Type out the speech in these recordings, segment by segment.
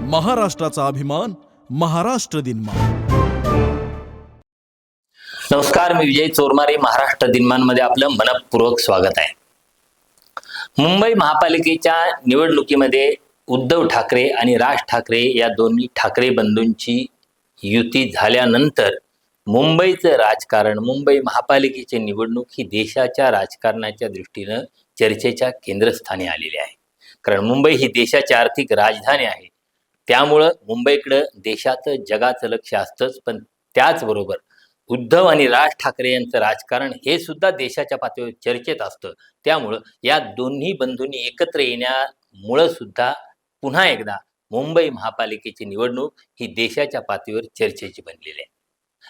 महाराष्ट्राचा अभिमान, महाराष्ट्र दिनमा। नमस्कार, मी विजय चोरमारे। महाराष्ट्र दिनमानमध्ये आपलं मनपूर्वक स्वागत आहे। मुंबई महापालिकेच्या निवडणुकीमध्ये उद्धव ठाकरे आणि राज ठाकरे या दोन्ही ठाकरे बंधूंची युती झाल्यानंतर मुंबईचं राजकारण, मुंबई महापालिकेची निवडणूक ही देशाच्या राजकारणाच्या दृष्टीनं चर्चेच्या केंद्रस्थानी आलेली आहे। कारण मुंबई ही देशाची आर्थिक राजधानी आहे, त्यामुळं मुंबईकडं देशाचं जगाचं लक्ष असतंच। पण त्याचबरोबर उद्धव आणि राज ठाकरे यांचं राजकारण हे सुद्धा देशाच्या पातळीवर चर्चेत असतं। त्यामुळं या दोन्ही बंधूंनी एकत्र येण्यामुळं सुद्धा पुन्हा एकदा मुंबई महापालिकेची निवडणूक ही देशाच्या पातळीवर चर्चेची बनलेली आहे।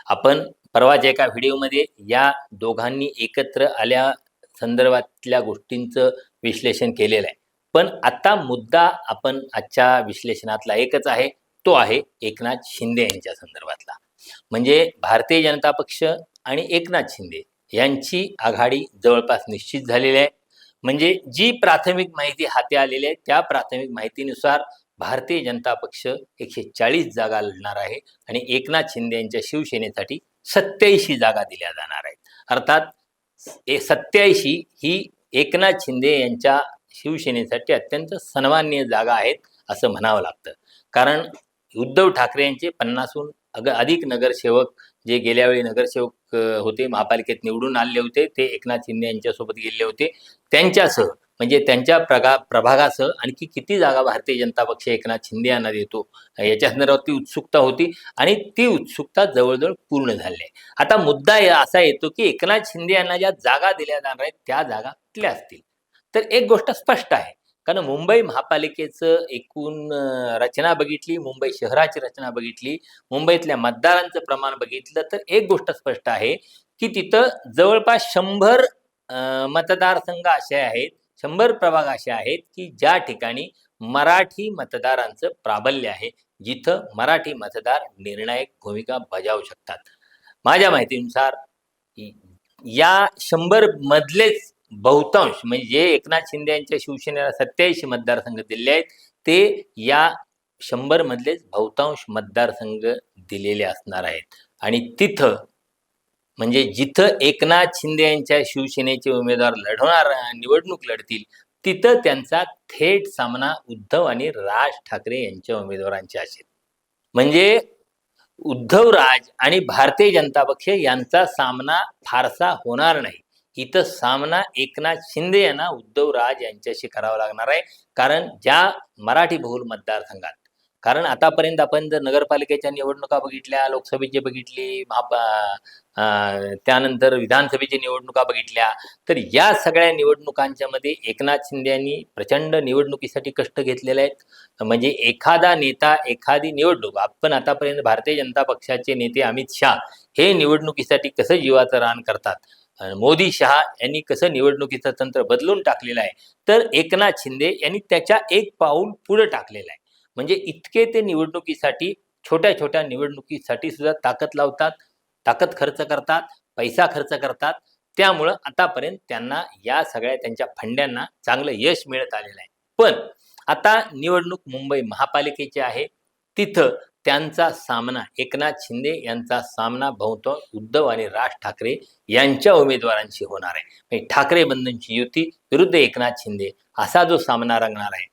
आपण परवाच्या एका व्हिडिओमध्ये या दोघांनी एकत्र आल्या संदर्भातल्या गोष्टींचं विश्लेषण केलेलं आहे। पण आता मुद्दा आपण आजच्या विश्लेषणातला एकच आहे, तो आहे एकनाथ शिंदे यांच्या संदर्भातला। म्हणजे भारतीय जनता पक्ष आणि एकनाथ शिंदे यांची आघाडी जवळपास निश्चित झालेली आहे। म्हणजे जी प्राथमिक माहिती हाती आलेली आहे त्या प्राथमिक माहितीनुसार भारतीय जनता पक्ष 140 जागा लढणार आहे आणि एकनाथ शिंदे यांच्या शिवसेनेसाठी 87 जागा दिल्या जाणार आहेत। अर्थात 87 ही एकनाथ शिंदे यांच्या शिवसेनेसाठी अत्यंत सन्माननीय जागा आहेत असं म्हणावं लागतं। कारण उद्धव ठाकरे यांचे 50हून अधिक नगरसेवक जे गेल्या वेळी नगरसेवक होते, महापालिकेत निवडून आले होते, ते एकनाथ शिंदे यांच्यासोबत गेले होते। त्यांच्यासह म्हणजे त्यांच्या प्रभागासह आणखी किती जागा भारतीय जनता पक्ष एकनाथ शिंदे यांना देतो याच्या संदर्भात ती उत्सुकता होती आणि ती उत्सुकता जवळजवळ पूर्ण झाली आहे। आता मुद्दा असा येतो की एकनाथ शिंदे यांना ज्या जागा दिल्या जाणार आहेत त्या जागा कुठल्या असतील। तर एक गोष्ट स्पष्ट आहे, कारण मुंबई महापालिकेचं एकूण रचना बघितली, मुंबई शहराची रचना बघितली, मुंबईतल्या मतदारांचं प्रमाण बघितलं तर एक गोष्ट स्पष्ट आहे की तिथं जवळपास 100 मतदारसंघ असे आहेत, 100 प्रभाग असे आहेत की ज्या ठिकाणी मराठी मतदारांचं प्राबल्य आहे, जिथं मराठी मतदार निर्णायक भूमिका बजावू शकतात। माझ्या माहितीनुसार या 100 मधलेच बहुतांश म्हणजे जे एकनाथ शिंदे यांच्या शिवसेनेला 87 मतदारसंघ दिले आहेत ते या 100 मधलेच बहुतांश मतदारसंघ दिलेले असणार आहेत। आणि तिथं म्हणजे जिथं एकनाथ शिंदे यांच्या शिवसेनेचे उमेदवार निवडणूक लढतील तिथं त्यांचा थेट सामना उद्धव आणि राज ठाकरे यांच्या उमेदवारांचे असेल। म्हणजे उद्धव राज आणि भारतीय जनता पक्ष यांचा सामना फारसा होणार नाही। इथं सामना एकनाथ शिंदे यांना उद्धव राज यांच्याशी करावा लागणार आहे। कारण ज्या मराठी बहुल मतदारसंघात, कारण आतापर्यंत आपण जर नगरपालिकेच्या निवडणुका बघितल्या, लोकसभेची बघितली, त्यानंतर विधानसभेची निवडणुका बघितल्या, तर या सगळ्या निवडणुकांच्या मध्ये एकनाथ शिंदे यांनी प्रचंड निवडणुकीसाठी कष्ट घेतलेले आहेत। म्हणजे एखादा नेता, एखादी निवडणूक, आपण आतापर्यंत भारतीय जनता पक्षाचे नेते अमित शाह हे निवडणुकीसाठी कसं जीवाचं रान करतात, मोदी शहा यांनी कसं निवडणुकीचं तंत्र बदलून टाकलेलं आहे, तर एकनाथ शिंदे यांनी त्याच्या एक पाऊल पुढे टाकलेलं आहे। म्हणजे इतके ते निवडणुकीसाठी, छोट्या छोट्या निवडणुकीसाठी सुद्धा ताकद लावतात, ताकद खर्च करतात, पैसा खर्च करतात। त्यामुळं आतापर्यंत त्यांना या सगळ्या त्यांच्या फंड्यांना चांगलं यश मिळत आलेलं आहे। पण आता निवडणूक मुंबई महापालिकेची आहे, तिथं त्यांचा सामना, एकनाथ शिंदे यांचा सामना बहुतांश उद्धव आणि राज ठाकरे यांच्या उमेदवारांशी होणार आहे। म्हणजे ठाकरे बंधूंची युती विरुद्ध एकनाथ शिंदे असा जो सामना रंगणार आहे,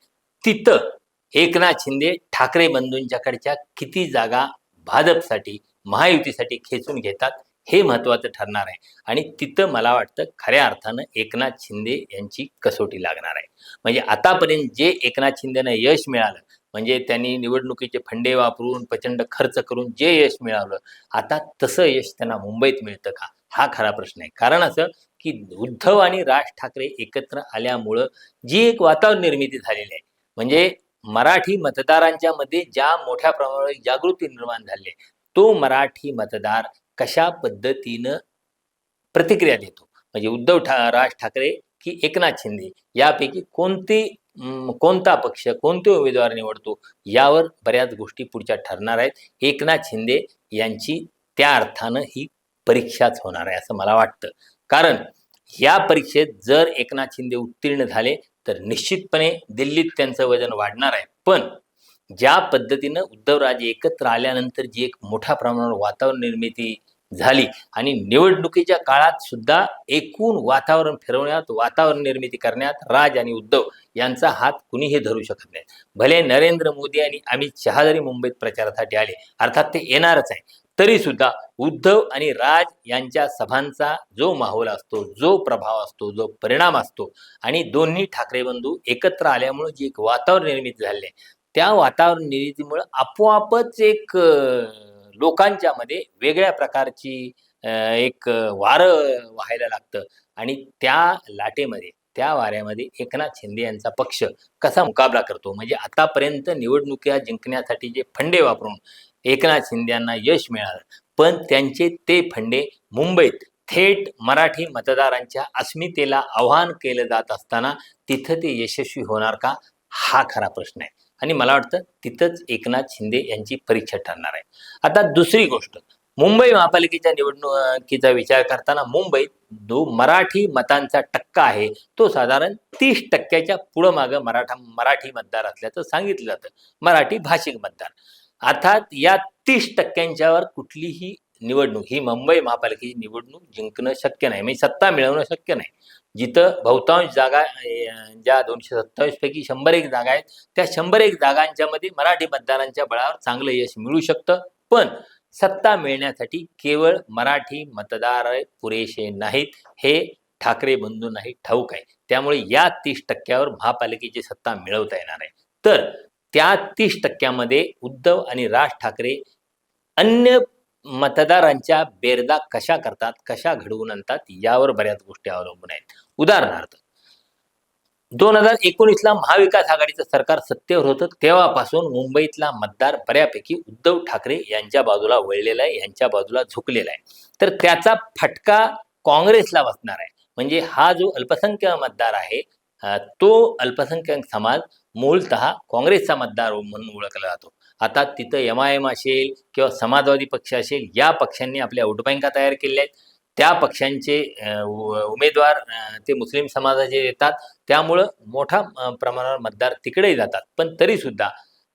तिथं एकनाथ शिंदे ठाकरे बंधूंच्याकडच्या किती जागा भाजपसाठी, महायुतीसाठी खेचून घेतात हे महत्त्वाचं ठरणार आहे। आणि तिथं मला वाटतं खऱ्या अर्थानं एकनाथ शिंदे यांची कसोटी लागणार आहे। म्हणजे आतापर्यंत जे एकनाथ शिंदेनं यश मिळालं, म्हणजे त्यांनी निवडणुकीचे फंडे वापरून प्रचंड खर्च करून जे यश मिळवलं, आता तसं यश त्यांना मुंबईत मिळतं का, हा खरा प्रश्न आहे। कारण असं की उद्धव आणि राज ठाकरे एकत्र आल्यामुळं जी एक वातावरण निर्मिती झालेली आहे, म्हणजे मराठी मतदारांच्या मध्ये ज्या मोठ्या प्रमाणावर जागृती निर्माण झाली आहे, तो मराठी मतदार कशा पद्धतीनं प्रतिक्रिया देतो, म्हणजे राज ठाकरे की एकनाथ शिंदे यापैकी कोणता पक्ष, कोणते उमेदवार निवडतो, यावर बऱ्याच गोष्टी पुढच्या ठरणार आहेत। एकनाथ शिंदे यांची त्या अर्थानं ही परीक्षाच होणार आहे असं मला वाटतं। कारण या परीक्षेत जर एकनाथ शिंदे उत्तीर्ण झाले तर निश्चितपणे दिल्लीत त्यांचं वजन वाढणार आहे। पण ज्या पद्धतीनं उद्धवराजे एकत्र आल्यानंतर जी एक मोठ्या प्रमाणावर वातावरण निर्मिती झाली आणि निवडणुकीच्या काळात सुद्धा एकूण वातावरण फिरवण्यात, वातावरण निर्मिती करण्यात राज आणि उद्धव यांचा हात कुणीही धरू शकत नाही. भले नरेंद्र मोदी आणि अमित शहा जरी मुंबईत प्रचारासाठी आले, अर्थात ते येणारच आहे, तरी सुद्धा उद्धव आणि राज यांच्या सभांचा जो माहोल असतो, जो प्रभाव असतो, जो परिणाम असतो आणि दोन्ही ठाकरे बंधू एकत्र आल्यामुळे जी एक वातावरण निर्मिती झाले, त्या वातावरण निर्मितीमुळे आपोआपच एक लोकांच्या मध्ये वेगळ्या प्रकारची एक वारं व्हायला लागतं आणि त्या लाटेमध्ये, त्या वाऱ्यामध्ये एकनाथ शिंदे यांचा पक्ष कसा मुकाबला करतो. म्हणजे आतापर्यंत निवडणुका जिंकण्यासाठी जे फंडे वापरून एकनाथ शिंदे यांना यश मिळालं, पण त्यांचे ते फंडे मुंबईत थेट मराठी मतदारांच्या अस्मितेला आव्हान केलं जात असताना तिथं ते यशस्वी होणार का, हा खरा प्रश्न आहे. आणि मला वाटतं तिथंच एकनाथ शिंदे यांची परीक्षा ठरणार आहे. आता दुसरी गोष्ट, मुंबई महापालिकेच्या निवडणुकीचा विचार करताना मुंबईत जो मराठी मतांचा टक्का आहे तो साधारण 30% पुढं मागं मराठी मतदार असल्याचं सांगितलं जातं, मराठी भाषिक मतदार. अर्थात या 30%वर कुठलीही निवडणूक, ही मुंबई महापालिकेची निवडणूक जिंकणं शक्य नाही, म्हणजे सत्ता मिळवणं शक्य नाही. जिथं बहुतांश जागा ज्या 227 पैकी 101 जागा आहेत, त्या 101 जागांच्या मध्ये मराठी मतदारांच्या बळावर चांगलं यश मिळू शकतं, पण सत्ता मिळण्यासाठी केवळ मराठी मतदार पुरेसे नाहीत, हे ठाकरे बंधूंनाही ठाऊक आहे. त्यामुळे या 30%वर महापालिकेची सत्ता मिळवता येणार आहे. तर त्या 30%मध्ये उद्धव आणि राज ठाकरे अन्य मतदारांच्या बेरदा कशा करतात, कशा घडवून आणतात, यावर बऱ्याच गोष्टी अवलंबून आहेत. उदाहरणार्थ, 2019ला महाविकास आघाडीचं सरकार सत्तेवर होतं, तेव्हापासून मुंबईतला मतदार बऱ्यापैकी उद्धव ठाकरे यांच्या बाजूला वळलेला आहे, यांच्या बाजूला झुकलेला आहे. तर त्याचा फटका काँग्रेसला बसणार आहे. म्हणजे हा जो अल्पसंख्याक मतदार आहे, तो अल्पसंख्याक समाज मूळतः काँग्रेसचा मतदार म्हणून ओळखला जातो. आता तिथं MIM असेल किंवा समाजवादी पक्ष असेल, या पक्षांनी आपल्या वोट बँका तयार केलेल्या आहेत. त्या पक्षांचे उमेदवार ते मुस्लिम समाजाचे येतात, त्यामुळं मोठा प्रमाणावर मतदार तिकडेही जातात. पण तरी सुद्धा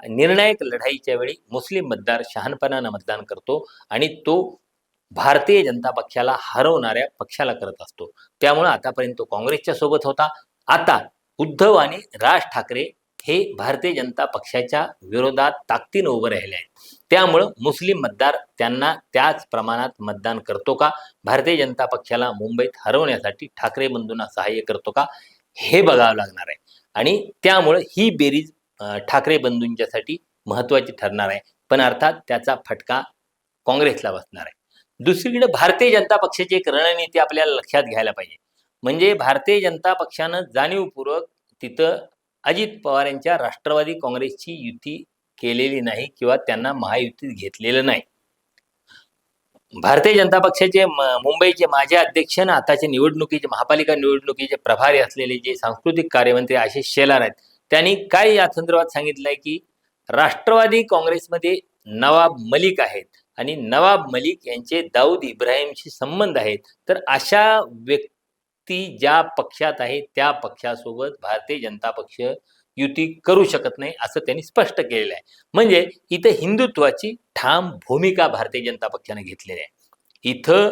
निर्णायक लढाईच्या वेळी मुस्लिम मतदार शहाणपणानं मतदान करतो आणि तो भारतीय जनता पक्षाला हरवणाऱ्या पक्षाला करत असतो. त्यामुळं आतापर्यंत तो काँग्रेसच्या सोबत होता, आता उद्धव आणि राज ठाकरे हे भारतीय जनता पक्षाच्या विरोधात ताकदीनं उभं राहिले आहेत. त्यामुळं मुस्लिम मतदार त्यांना त्याच प्रमाणात मतदान करतो का, भारतीय जनता पक्षाला मुंबईत हरवण्यासाठी ठाकरे बंधूंना सहाय्य करतो का, हे बघावं लागणार आहे. आणि त्यामुळं ही बेरीज ठाकरे बंधूंच्यासाठी महत्त्वाची ठरणार आहे. पण अर्थात त्याचा फटका काँग्रेसला बसणार आहे. दुसरीकडे भारतीय जनता पक्षाची एक रणनीती आपल्याला लक्षात घ्यायला पाहिजे. म्हणजे भारतीय जनता पक्षानं जाणीवपूर्वक तिथं अजित पवार यांच्या राष्ट्रवादी काँग्रेसची युती केलेली नाही किंवा त्यांना महायुतीत घेतलेलं नाही. भारतीय जनता पक्षाचे मुंबईचे माजी अध्यक्ष आणि आताचे निवडणुकीचे महापालिका निवडणुकीचे प्रभारी असलेले जे सांस्कृतिक कार्यमंत्री आशिष शेलार आहेत, त्यांनी काय या संदर्भात सांगितलंय की राष्ट्रवादी काँग्रेसमध्ये नवाब मलिक आहेत आणि नवाब मलिक यांचे दाऊद इब्राहिमशी संबंध आहेत. तर अशा व्यक्ती ज्या पक्षात आहेत त्या पक्षासोबत भारतीय जनता पक्ष युती करू शकत नाही, असं त्यांनी स्पष्ट केलेलं आहे. म्हणजे इथं हिंदुत्वाची ठाम भूमिका भारतीय जनता पक्षाने घेतलेली आहे. इथं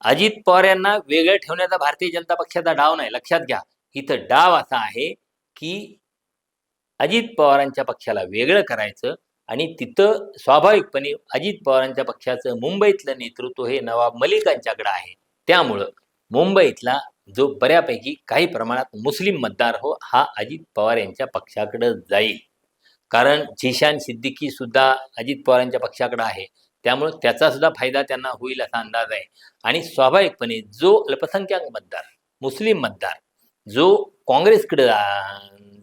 अजित पवार यांना वेगळं ठेवण्याचा भारतीय जनता पक्षाचा डाव नाही, लक्षात घ्या. इथं डाव असा आहे की अजित पवारांच्या पक्षाला वेगळं करायचं आणि तिथं स्वाभाविकपणे अजित पवारांच्या पक्षाचं मुंबईतलं नेतृत्व हे नवाब मलिकांच्याकडे आहे. त्यामुळं मुंबईतला जो बऱ्यापैकी काही प्रमाणात मुस्लिम मतदार हो, हा अजित पवार यांच्या पक्षाकडे जाईल. कारण झिशान सिद्दीकी सुद्धा अजित पवारांच्या पक्षाकडे आहे, त्यामुळे त्याचा सुद्धा फायदा त्यांना होईल असा अंदाज आहे. आणि स्वाभाविकपणे जो अल्पसंख्याक मतदार, मुस्लिम मतदार जो काँग्रेसकडे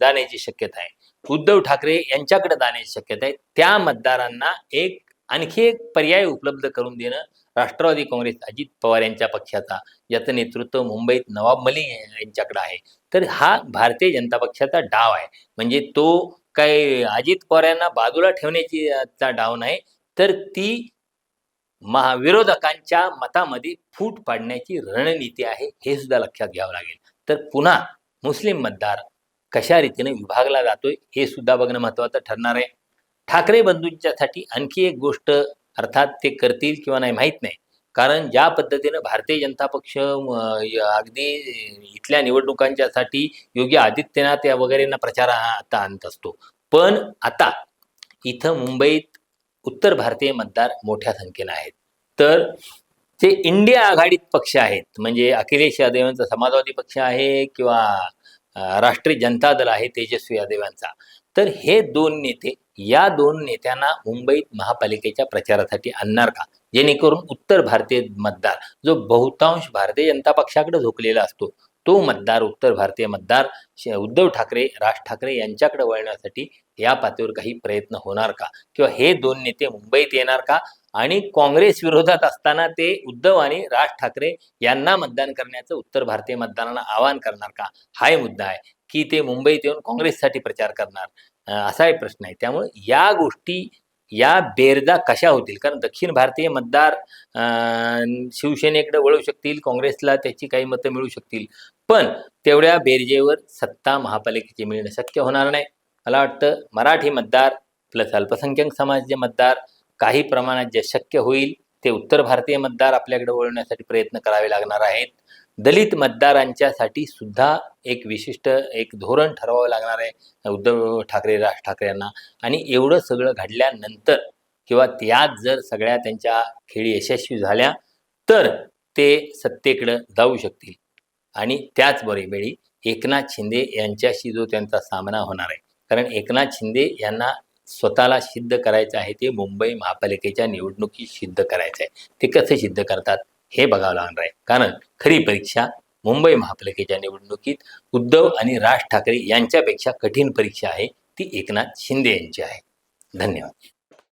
जाण्याची शक्यता आहे, उद्धव ठाकरे यांच्याकडे जाण्याची शक्यता आहे, त्या मतदारांना आणखी एक पर्याय उपलब्ध करून देणं राष्ट्रवादी काँग्रेस अजित पवार यांच्या पक्षाचा, याचं नेतृत्व मुंबईत नवाब मलिक यांच्याकडे आहे. तर हा भारतीय जनता पक्षाचा डाव आहे. म्हणजे तो काही अजित पवार यांना बाजूला ठेवण्याची चा डाव नाही, तर ती विरोधकांच्या मतामध्ये फूट पाडण्याची रणनीती आहे, हे सुद्धा लक्षात घ्यावं लागेल. तर पुन्हा मुस्लिम मतदार कशा रीतीने विभागला जातोय हे सुद्धा बघणं महत्त्वाचं ठरणार आहे. ठाकरे बंधूंच्यासाठी आणखी एक गोष्ट, अर्थात ते करतील किंवा नाही माहीत नाही, कारण ज्या पद्धतीनं भारतीय जनता पक्ष अगदी इथल्या निवडणुकांच्यासाठी योगी आदित्यनाथ या वगैरेंना प्रचार आता आणत असतो, पण आता इथं मुंबईत उत्तर भारतीय मतदार मोठ्या संख्येनं आहेत. तर जे इंडिया आघाडीत पक्ष आहेत, म्हणजे अखिलेश यादव यांचा समाजवादी पक्ष आहे किंवा राष्ट्रीय जनता दल आहे तेजस्वी यादव यांचा, तर हे दोन नेते, या दोन नेत्यांना मुंबईत महापालिकेच्या प्रचारासाठी आणणार का, जेणेकरून उत्तर भारतीय मतदार जो बहुतांश भारतीय जनता पक्षाकडे झोकलेला असतो, तो मतदार, उत्तर भारतीय मतदार उद्धव ठाकरे, राज ठाकरे यांच्याकडे वळण्यासाठी या पातळीवर काही प्रयत्न होणार का, किंवा हे दोन नेते मुंबईत येणार का, आणि काँग्रेस विरोधात असताना ते उद्धव आणि राज ठाकरे यांना मतदान करण्याचं उत्तर भारतीय मतदारांना आवाहन करणार का, हा मुद्दा आहे, की ते मुंबईत येऊन काँग्रेससाठी प्रचार करणार, असा एक प्रश्न आहे. त्यामुळे या गोष्टी, या बेरजा कशा होतील, कारण दक्षिण भारतीय मतदार शिवसेनेकडे वळू शकतील, काँग्रेसला त्याची काही मतं मिळू शकतील, पण तेवढ्या बेरजेवर सत्ता महापालिकेची मिळणं शक्य होणार नाही. मला वाटतं मराठी मतदार प्लस अल्पसंख्याक समाजाचे मतदार काही प्रमाणात जे शक्य होईल ते उत्तर भारतीय मतदार आपल्याकडे वळवण्यासाठी प्रयत्न करावे लागणार आहेत. दलित मतदारांच्यासाठी सुद्धा एक विशिष्ट एक धोरण ठरवावं लागणार आहे उद्धव ठाकरे, राज ठाकरे यांना. आणि एवढं सगळं घडल्यानंतर किंवा त्यात जर सगळ्या त्यांच्या खेळी यशस्वी झाल्या तर ते सत्तेकडं जाऊ शकतील. आणि त्याचबरोबरी एकनाथ शिंदे यांच्याशी जो त्यांचा सामना होणार आहे, कारण एकनाथ शिंदे यांना स्वतःला सिद्ध करायचं आहे, ते मुंबई महापालिकेच्या निवडणुकीत सिद्ध करायचं आहे. ते कसे सिद्ध करतात हे बघावं लागणार आहे, कारण खरी परीक्षा मुंबई महापालिकेच्या निवडणुकीत उद्धव आणि राज ठाकरे यांच्यापेक्षा कठीण परीक्षा आहे ती एकनाथ शिंदे यांची आहे. धन्यवाद.